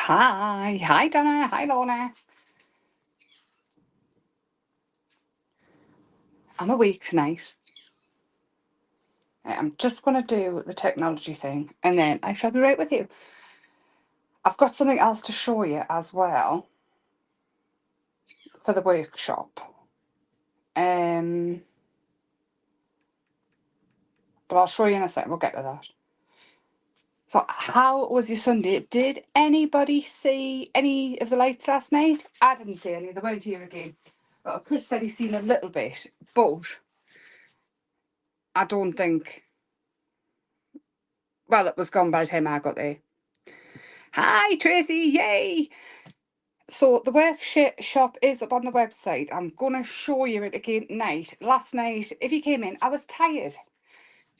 Hi Donna, hi Lorna. I'm awake tonight. I'm just going to do the technology thing and then I shall be right with you. I've got something else to show you as well for the workshop. But I'll show you in a second, we'll get to that. So how was your Sunday? Did anybody see any of the lights last night? I didn't see any, they weren't here again. Well, Chris said he's seen a little bit, but I don't think, well, it was gone by the time I got there. Hi Tracy, yay! So the workshop is up on the website. I'm going to show you it again tonight. Last night, if you came in, I was tired.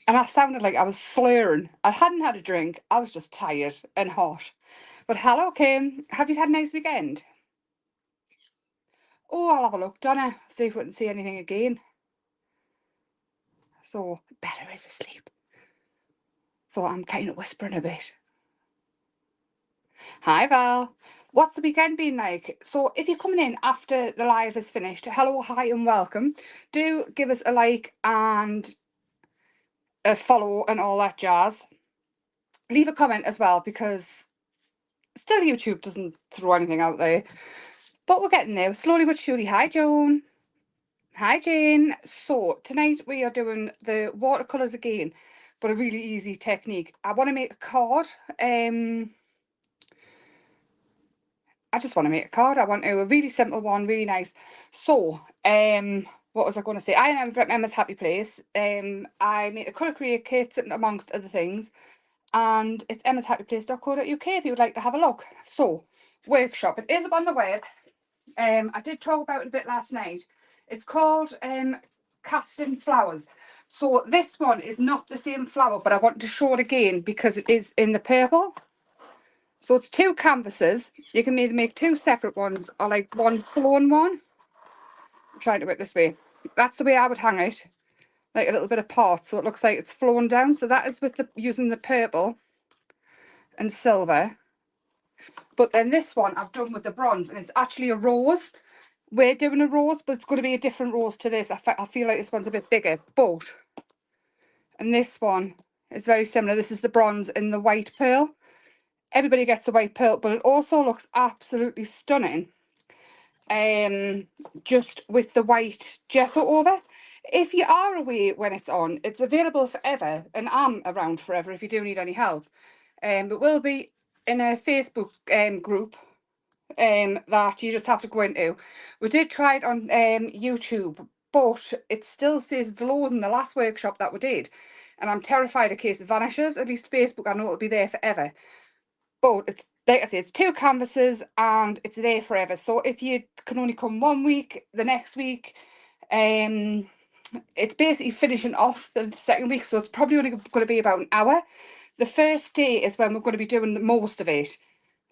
And I sounded like I was slurring. I hadn't had a drink. I was just tired and hot. But hello, Kim. Have you had a nice weekend? Oh, I'll have a look, Donna. See if we can see anything again. So, Bella is asleep. So I'm kind of whispering a bit. Hi, Val. What's the weekend been like? So if you're coming in after the live is finished, hello, hi and welcome. Do give us a like and a follow and all that jazz. Leave a comment as well because still YouTube doesn't throw anything out there. But we're getting there, slowly but surely. Hi, Joan. Hi, Jane. So tonight we are doing the watercolours again, but a really easy technique. I want to make a card. I just want to make a card. I want to a really simple one, really nice. So, what was I going to say? I am at Emma's Happy Place. I make the colour create kits amongst other things, and it's emmashappyplace.co.uk if you would like to have a look. So, workshop. It is up on the web. I did talk about it a bit last night. It's called Casting Flowers. So this one is not the same flower, but I want to show it again because it is in the purple. So it's two canvases. You can either make two separate ones or like one flown one. I'm trying to do it this way. That's the way I would hang it, like a little bit apart, so it looks like it's flown down. So that is with the using the purple and silver. But then this one I've done with the bronze, and it's actually a rose. We're doing a rose, but it's going to be a different rose to this. I feel like this one's a bit bigger, but and this one is very similar. This is the bronze and the white pearl. Everybody gets the white pearl, but it also looks absolutely stunning. Just with the white gesso over. If you are away when it's on, it's available forever, and I'm around forever if you do need any help. But we'll be in a Facebook group that you just have to go into. We did try it on YouTube, but it still says it's loading the last workshop that we did, and I'm terrified in case it vanishes. At least Facebook, I know it'll be there forever. But it's like I say, it's two canvases and it's there forever. So if you can only come 1 week, the next week, it's basically finishing off the second week. So it's probably only going to be about an hour. The first day is when we're going to be doing the most of it.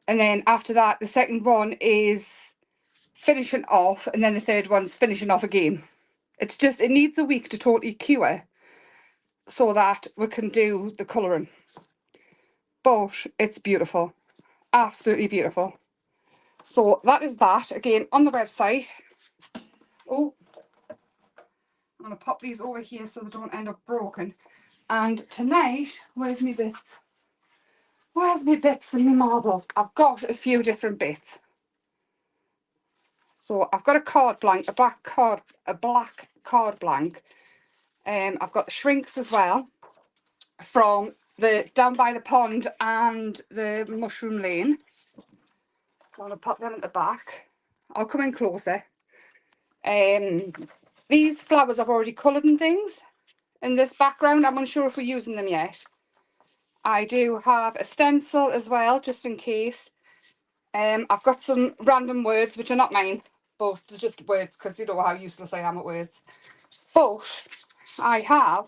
And then after that, the second one is finishing off. And then the third one's finishing off again. It's just, it needs a week to totally cure so that we can do the colouring. But it's beautiful. Absolutely beautiful. So that is that. Again, on the website. Oh, I'm going to pop these over here so they don't end up broken. And tonight, where's my bits? Where's my bits and my marbles? I've got a few different bits. So I've got a card blank, a black card blank. I've got the shrinks as well from the Down by the Pond and the Mushroom Lane. I'm going to pop them at the back. I'll come in closer. These flowers I've already coloured and things. In this background, I'm unsure if we're using them yet. I do have a stencil as well, just in case. I've got some random words, which are not mine, but they're just words, because you know how useless I am at words. But I have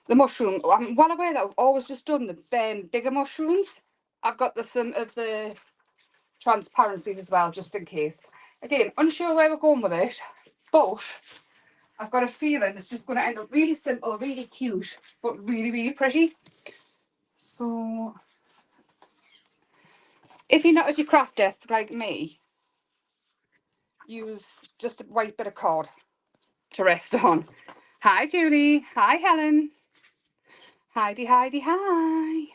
the mushroom. I'm well aware that I've always just done the bigger mushrooms. I've got some of the transparency as well, just in case. Again, unsure where we're going with it, but I've got a feeling it's just going to end up really simple, really cute, but really, really pretty. So If you're not at your craft desk like me, use just a white bit of card to rest on. Hi, Julie. Hi, Helen. Heidi, Heidi, hi.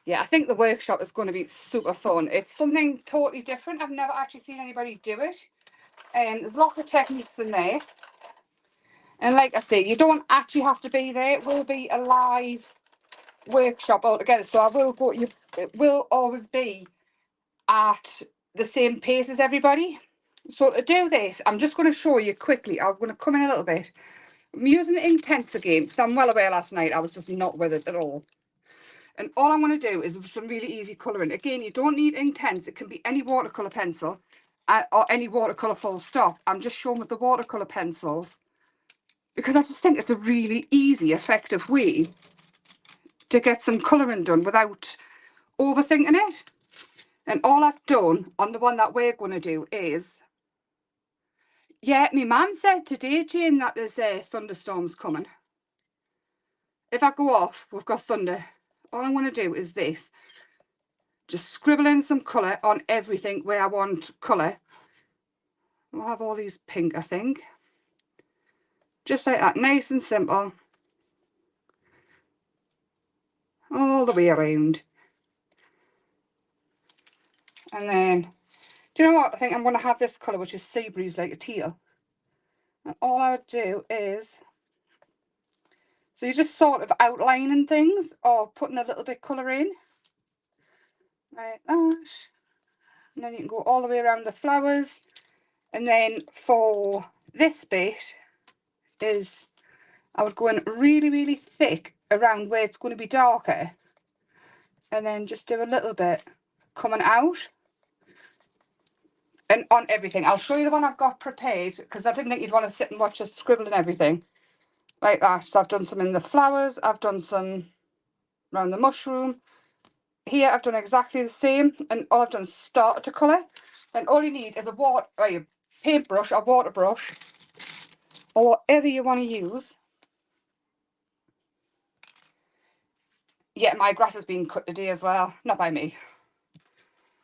Yeah, I think the workshop is going to be super fun. It's something totally different. I've never actually seen anybody do it. And there's lots of techniques in there. And like I say, you don't actually have to be there. It will be a live workshop altogether. So I will go, it will always be at the same pace as everybody. So to do this, I'm just going to show you quickly. I'm going to come in a little bit. I'm using the Inktense again because I'm well aware last night I was just not with it at all. And all I'm going to do is some really easy colouring. Again, you don't need Inktense. It can be any watercolour pencil or any watercolour full stop. I'm just showing with the watercolour pencils because I just think it's a really easy, effective way to get some colouring done without overthinking it. And all I've done on the one that we're going to do is, yeah, my mum said today, Jane, that there's thunderstorms coming. If I go off, we've got thunder. All I'm going to do is this. Just scribble in some colour on everything where I want colour. We'll have all these pink, I think. Just like that, nice and simple. All the way around. And then, do you know what? I think I'm going to have this colour, which is sea breeze, like a teal. And all I would do is, so you're just sort of outlining things or putting a little bit colour in. Like that. And then you can go all the way around the flowers. And then for this bit is, I would go in really, really thick around where it's going to be darker. And then just do a little bit coming out. And on everything. I'll show you the one I've got prepared because I didn't think you'd want to sit and watch us scribbling everything like that. So I've done some in the flowers. I've done some around the mushroom. Here I've done exactly the same. And all I've done is started to colour. And all you need is a paintbrush or water brush or whatever you want to use. Yeah, my grass has been cut today as well. Not by me.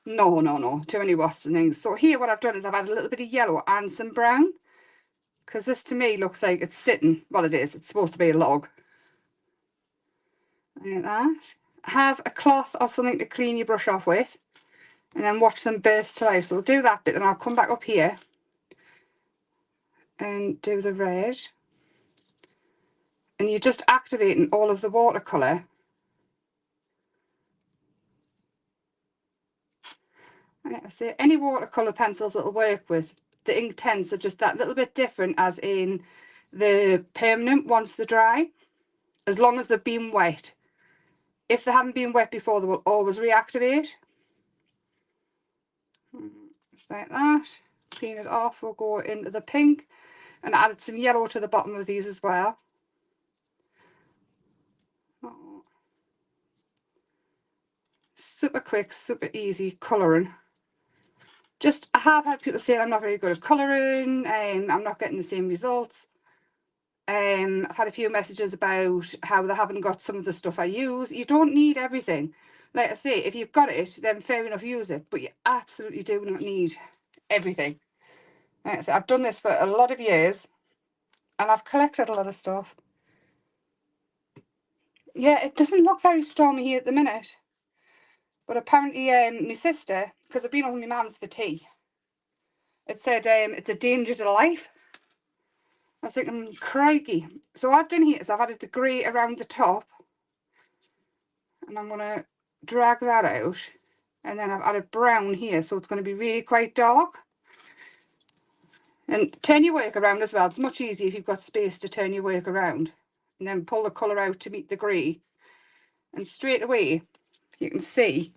No, no, no. Too many wasps and things. So here what I've done is I've added a little bit of yellow and some brown. Because this to me looks like it's sitting. Well, it is. It's supposed to be a log. Like that. Have a cloth or something to clean your brush off with. And then watch them burst to life. So we'll do that bit and I'll come back up here. And do the red. And you're just activating all of the watercolour. Like I say, any watercolour pencils that'll work with. The Inktense are just that little bit different as in the permanent once they're dry. As long as they've been wet. If they haven't been wet before, they will always reactivate. Just like that. Clean it off. We'll go into the pink. And I added some yellow to the bottom of these as well. Oh. Super quick, super easy colouring. Just, I have had people say I'm not very good at colouring, I'm not getting the same results. I've had a few messages about how they haven't got some of the stuff I use. You don't need everything. Like I say, if you've got it, then fair enough, use it. But you absolutely do not need everything. Like I say, I've done this for a lot of years. And I've collected a lot of stuff. Yeah, it doesn't look very stormy here at the minute. But apparently my sister, because I've been on my mum's for tea, it said it's a danger to life. I was thinking, crikey. So what I've done here is I've added the grey around the top. And I'm going to drag that out. And then I've added brown here, so it's going to be really quite dark. And turn your work around as well. It's much easier if you've got space to turn your work around. And then pull the colour out to meet the grey. And straight away, you can see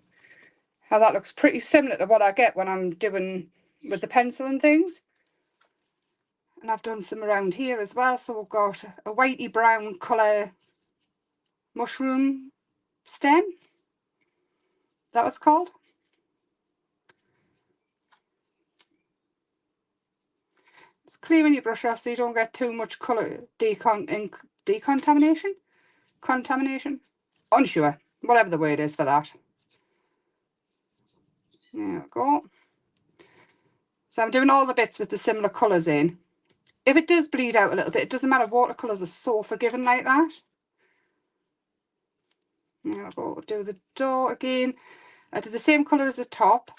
how that looks pretty similar to what I get when I'm doing with the pencil and things. And I've done some around here as well. So we've got a whitey brown colour mushroom stem. Is that what it's called? Just clearing your brush off so you don't get too much colour decontamination? Contamination? Unsure. Whatever the word is for that. There we go. So I'm doing all the bits with the similar colours in. If it does bleed out a little bit, it doesn't matter. Watercolours are so forgiving like that. There we go. Do the door again. I did the same colour as the top.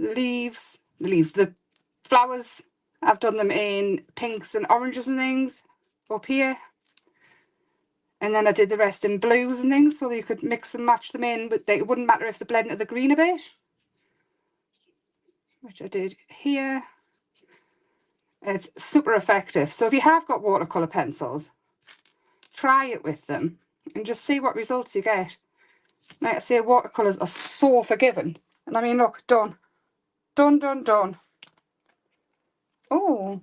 The flowers, I've done them in pinks and oranges and things up here. And then I did the rest in blues and things so that you could mix and match them in, but it wouldn't matter if they blend into the green a bit, which I did here. And it's super effective. So if you have got watercolour pencils, try it with them and just see what results you get. Like I say, watercolours are so forgiving. And I mean, look, done. Done, done, done. Oh.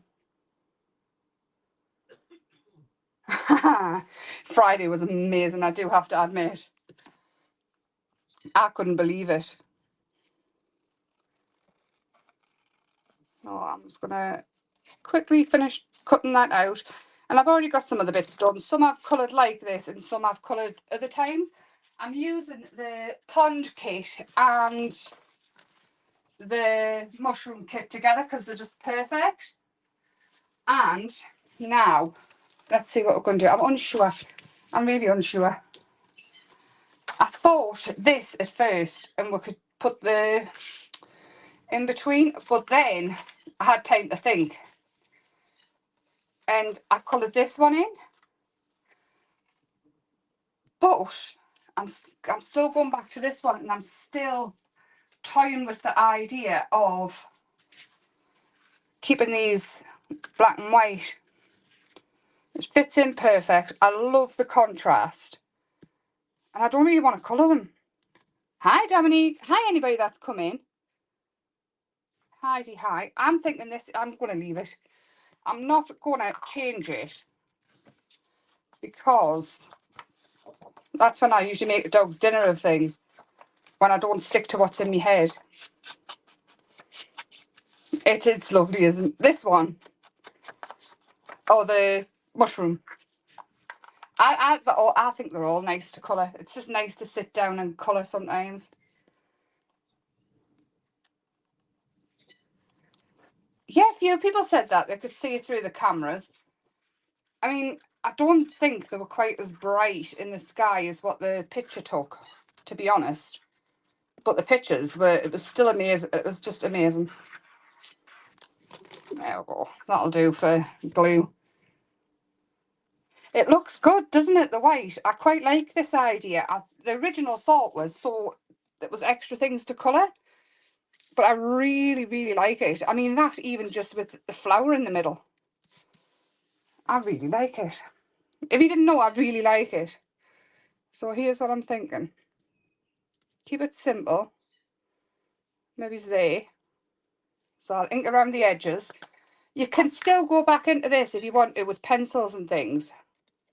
Friday was amazing, I do have to admit. I couldn't believe it. Oh, I'm just going to quickly finish cutting that out. And I've already got some of the bits done. Some I've coloured like this and some I've coloured other times. I'm using the pond kit and the mushroom kit together because they're just perfect. And now, let's see what we're going to do. I'm unsure. I'm really unsure. I thought this at first and we could put the in between, but then I had time to think and I coloured this one in, but I'm still going back to this one and I'm still toying with the idea of keeping these black and white. It fits in perfect. I love the contrast and I don't really want to colour them. Hi Dominique, hi anybody that's come in. Heidi, hi. I'm thinking this, I'm going to leave it. I'm not going to change it because that's when I usually make the dogs dinner of things, when I don't stick to what's in my head. It's lovely, isn't it? This one, or the mushroom. I think they're all nice to colour. It's just nice to sit down and colour sometimes. Yeah, a few people said that they could see it through the cameras. I mean, I don't think they were quite as bright in the sky as what the picture took, to be honest. But the pictures were, it was still amazing. It was just amazing. There we go. That'll do for glue. It looks good, doesn't it, the white? I quite like this idea. The original thought was so it was extra things to colour, but I really, really like it. I mean, that even just with the flower in the middle. I really like it. If you didn't know, I really like it. So here's what I'm thinking. Keep it simple. Maybe it's there. So I'll ink around the edges. You can still go back into this if you want to with pencils and things.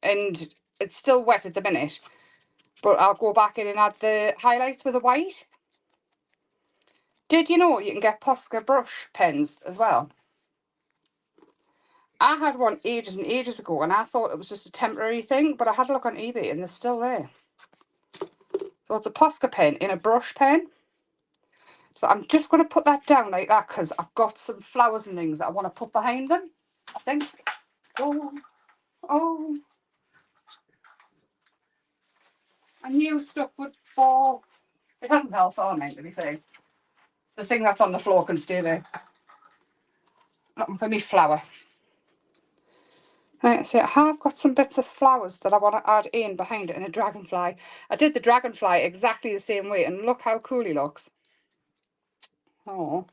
And it's still wet at the minute. But I'll go back in and add the highlights with the white. Did you know you can get Posca brush pens as well? I had one ages and ages ago and I thought it was just a temporary thing, but I had a look on eBay and they're still there. So it's a Posca pen in a brush pen. So I'm just going to put that down like that because I've got some flowers and things that I want to put behind them, I think. Oh. I knew stuff would fall. It hasn't fell far, mate, to be fair. The thing that's on the floor can stay there. Not for me flower. Right, so I have got some bits of flowers that I want to add in behind it in a dragonfly. I did the dragonfly exactly the same way and look how cool he looks. Oh.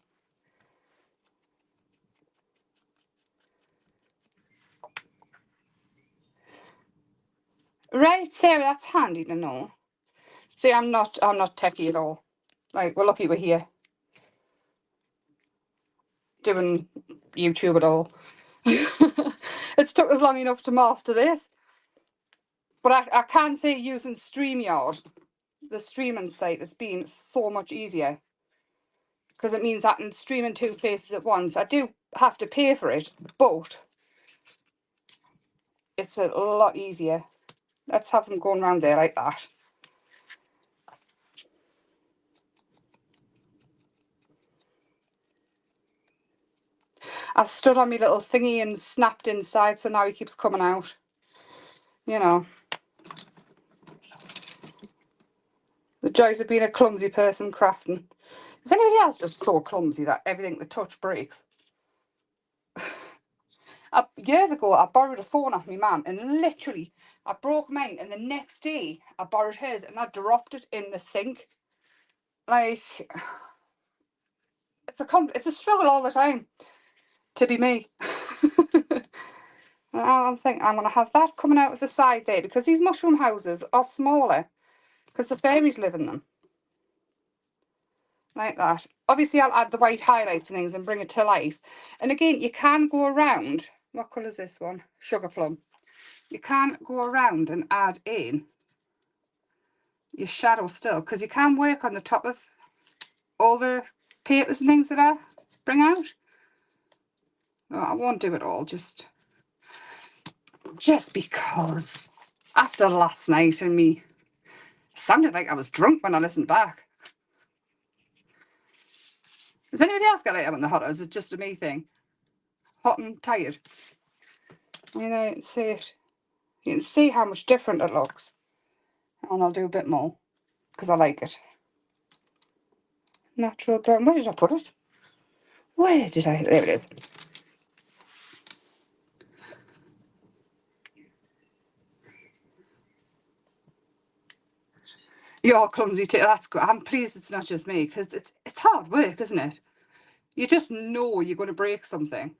Right, Sarah, that's handy to know. See, I'm not techie at all. Like, we're lucky we're here. Doing YouTube at all. It's took us long enough to master this. But I can say using StreamYard, the streaming site, has been so much easier. Because it means I can stream in 2 places at once. I do have to pay for it, but it's a lot easier. Let's have them going around there like that. I stood on my little thingy and snapped inside, so now he keeps coming out. You know. The joys of being a clumsy person crafting. Is anybody else just so clumsy that everything they touch breaks? Years ago, I borrowed a phone off my mum, and literally, I broke mine, and the next day, I borrowed hers, and I dropped it in the sink. Like, it's a struggle all the time to be me. I'm thinking I'm going to have that coming out of the side there, because these mushroom houses are smaller, because the fairies live in them. Like that. Obviously, I'll add the white highlights and things and bring it to life. And again, you can go around. What colour is this one? Sugar plum. You can go around and add in your shadow still, because you can work on the top of all the papers and things that I bring out. No, I won't do it all, just because after last night and me, it sounded like I was drunk when I listened back. Does anybody else get like that when they're hot, or is it just a me thing? Hot and tired. You know, you can see it. You can see how much different it looks. And I'll do a bit more, because I like it. Natural brown. Where did I put it? Where did I? There it is. You're clumsy too. That's good. I'm pleased it's not just me, because it's hard work, isn't it? You just know you're going to break something,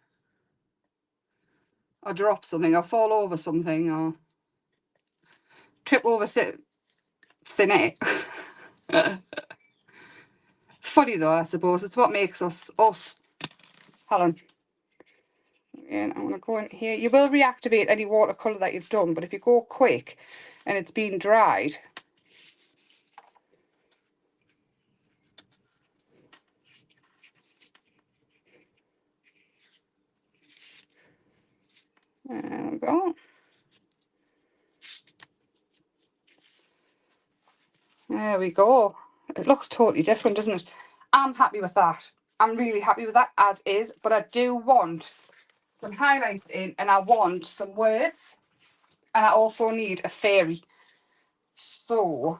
or drop something, or fall over something, or trip over thin air. Funny though, I suppose. It's what makes us us. Helen. And I'm going to go in here. You will reactivate any watercolour that you've done, but if you go quick and it's been dried, there we go. There we go. It looks totally different, doesn't it? I'm happy with that. I'm really happy with that as is, but I do want some highlights in, and I want some words, and I also need a fairy. So,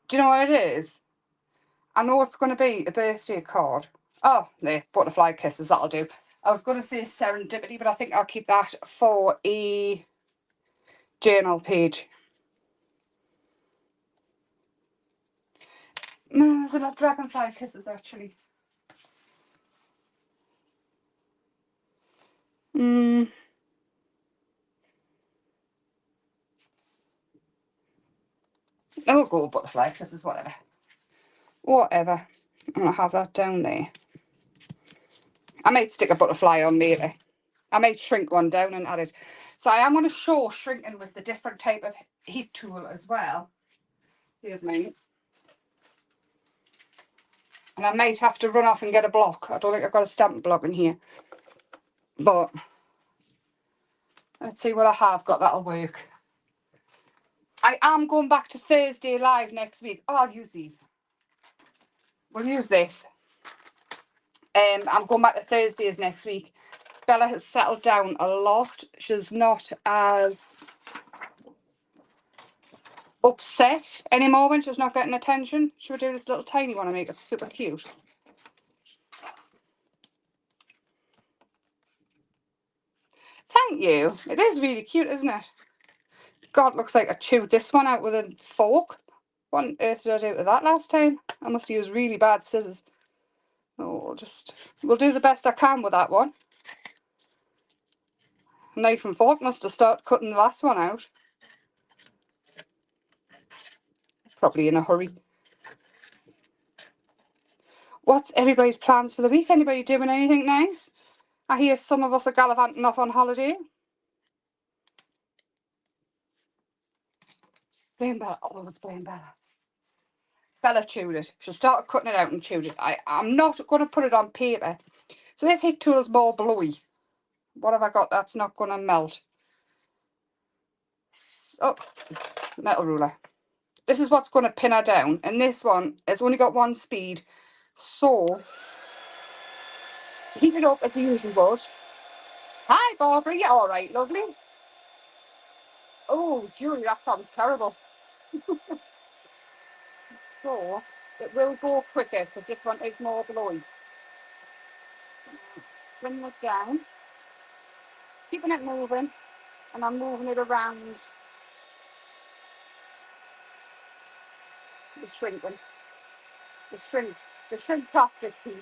do you know what it is? I know it's going to be a birthday card. Oh, there, butterfly kisses, that'll do. I was going to say serendipity, but I think I'll keep that for a journal page. No, there's a lot of dragonfly kisses, actually. I'll go butterfly kisses, whatever. Whatever. I'm going to have that down there. I might stick a butterfly on later. I might shrink one down and add it. So I am going to show shrinking with the different type of heat tool as well. Here's mine. And I might have to run off and get a block. I don't think I've got a stamp block in here. But let's see what I have got that'll work. I am going back to Thursday live next week. Oh, I'll use these. We'll use this. I'm going back to Thursdays next week. Bella has settled down a lot. She's not as upset anymore when she's not getting attention. Should we do this little tiny one and make it super cute? Thank you. It is really cute, isn't it? God, looks like I chewed this one out with a fork. What on earth did I do with that last time? I must use really bad scissors. Oh, we'll do the best I can with that one. Knife and fork must have started cutting the last one out. Probably in a hurry. What's everybody's plans for the week? Anybody doing anything nice? I hear some of us are gallivanting off on holiday. Blame Bella. Always blame Bella. Bella chewed it. She started cutting it out and chewed it. I'm not going to put it on paper. So this heat tool is more blowy. What have I got that's not going to melt? Oh, metal ruler. This is what's going to pin her down. And this one has only got one speed. So Heat it up as you usually would. Hi, Barbara. Yeah, all right, lovely. Oh, Julie, that sounds terrible. So, it will go quicker because this one is more blowy. Bring this down, keeping it moving, and I'm moving it around the shrinking, the shrink, the shrink plastic piece.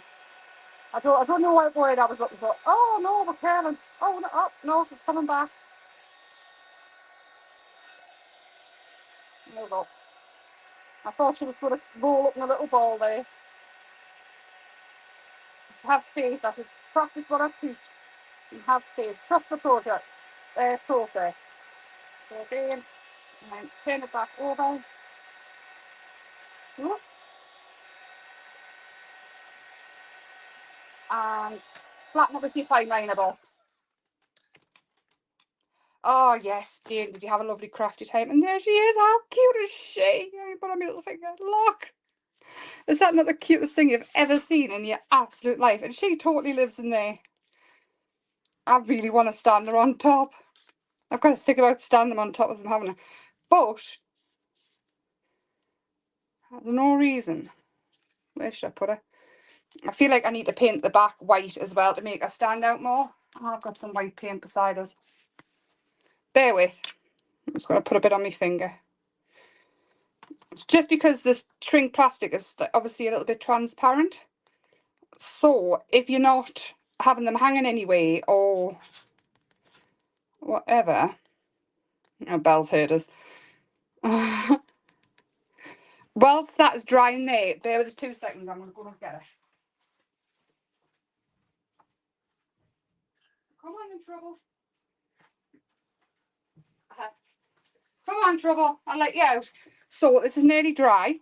I don't know what word I was looking for. Oh no, we're curling. Oh no, oh, no, it's coming back. There we go. I thought she was going to roll up in a little ball there. Just have faith. I should practice what I preach. And have faith. Trust the process. So again, and then turn it back over. Whoop. And flatten it with your fine liner box. Oh yes, Jane, did you have a lovely crafty time? And there she is. How cute is she? I put on my little finger. Look. Is that not the cutest thing you've ever seen in your absolute life? And she totally lives in there. I really want to stand her on top. I've got to think about standing them on top of them, haven't I? But there's no reason. Where should I put her? I feel like I need to paint the back white as well to make her stand out more. Oh, I've got some white paint beside us. Bear with. I'm just going to put a bit on my finger. It's just because this shrink plastic is obviously a little bit transparent. So if you're not having them hanging anyway or whatever. Oh, Belle's heard us. Whilst that is drying there, bear with us 2 seconds. I'm going to go and get it. Come on, in trouble. Come on, trouble. I'll let you out. So this is nearly dry.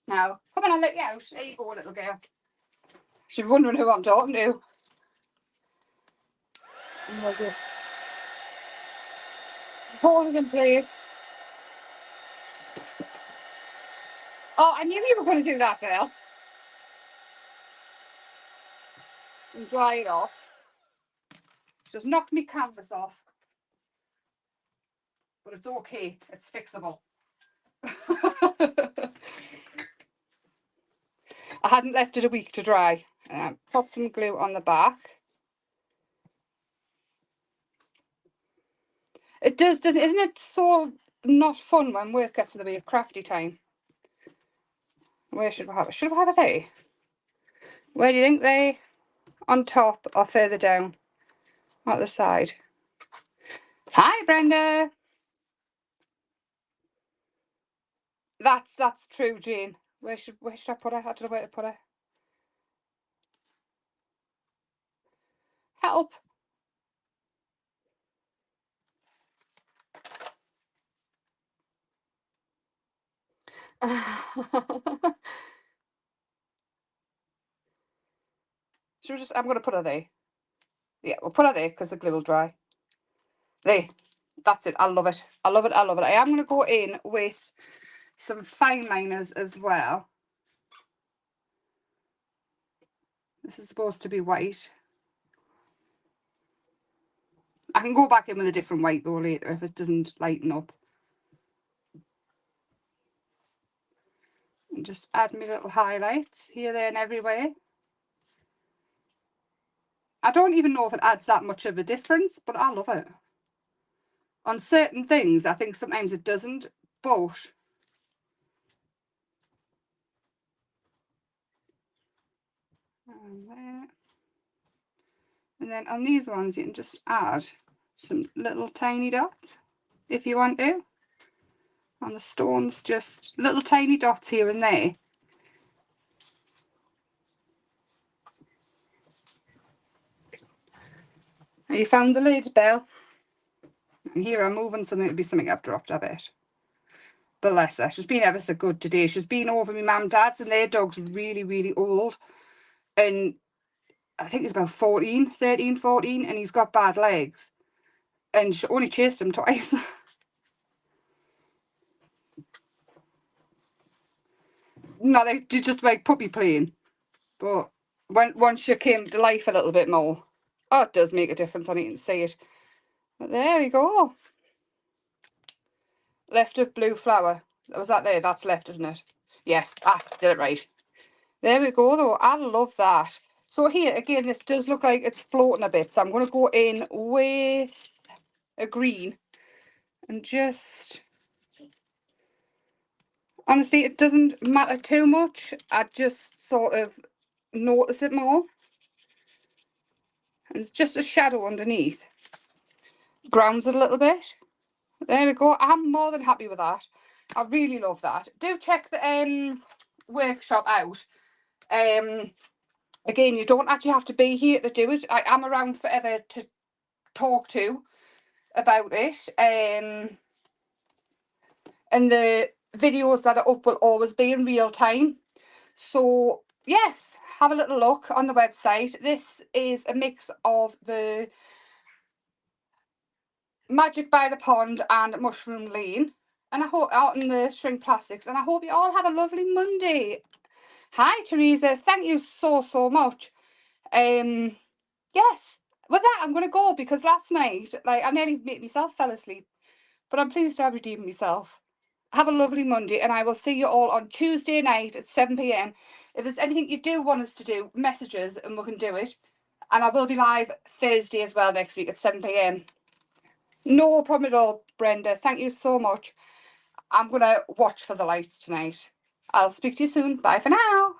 Now, come on, I'll let you out. There you go, little girl. She's wondering who I'm talking to. Hold it in place. Oh, I knew you were going to do that, girl. And dry it off. Just knocked me canvas off. But it's okay. It's fixable. I hadn't left it a week to dry. Pop some glue on the back. It does, doesn't, isn't it so not fun when work gets in the way of crafty time? Where should we have it? Should we have it there? Where do you think they? On top or further down? At the side. Hi, Brenda. That's true, Jane. Where should I put her? I don't know where to put her. Help. Should we just, I'm going to put her there. Yeah, we'll put her there because the glue will dry. There. That's it. I love it. I love it. I love it. I am going to go in with some fine liners as well. This is supposed to be white. I can go back in with a different white though later if it doesn't lighten up. And just add my little highlights here, there and everywhere. I don't even know if it adds that much of a difference, but I love it. On certain things, I think sometimes it doesn't, but there. And then on these ones, you can just add some little tiny dots if you want to. On the stones, just little tiny dots here and there. You found the lid, Belle. And here I'm moving something. It'll be something I've dropped, I bet. Bless her. She's been ever so good today. She's been over my mum and dad's, and their dog's really, really old. And I think he's about 13, 14, and he's got bad legs. And she only chased him twice. No, they just like puppy playing. But once you came to life a little bit more. Oh, it does make a difference on it, you can see it. But there we go. Left of blue flower. Was that there? That's left, isn't it? Yes. Ah, did it right. There we go, though. I love that. So here, again, this does look like it's floating a bit. So I'm going to go in with a green and just... Honestly, it doesn't matter too much. I just sort of notice it more. And it's just a shadow underneath. Grounds it a little bit. There we go. I'm more than happy with that. I really love that. Do check the workshop out. Again, you don't actually have to be here to do it. I am around forever to talk to about it. And the videos that are up will always be in real time. So yes, have a little look on the website. This is a mix of the Magic by the Pond and Mushroom Lane, and I hope out in the shrink plastics, and I hope you all have a lovely Monday. Hi Teresa, thank you so much. Yes, with that I'm gonna go because last night, like, I nearly made myself fell asleep, but I'm pleased to have redeemed myself. Have a lovely Monday, and I will see you all on Tuesday night at 7 p.m. If there's anything you do want us to do, message us and we can do it. And I will be live Thursday as well next week at 7 p.m. No problem at all, Brenda. Thank you so much. I'm going to watch for the lights tonight. I'll speak to you soon. Bye for now.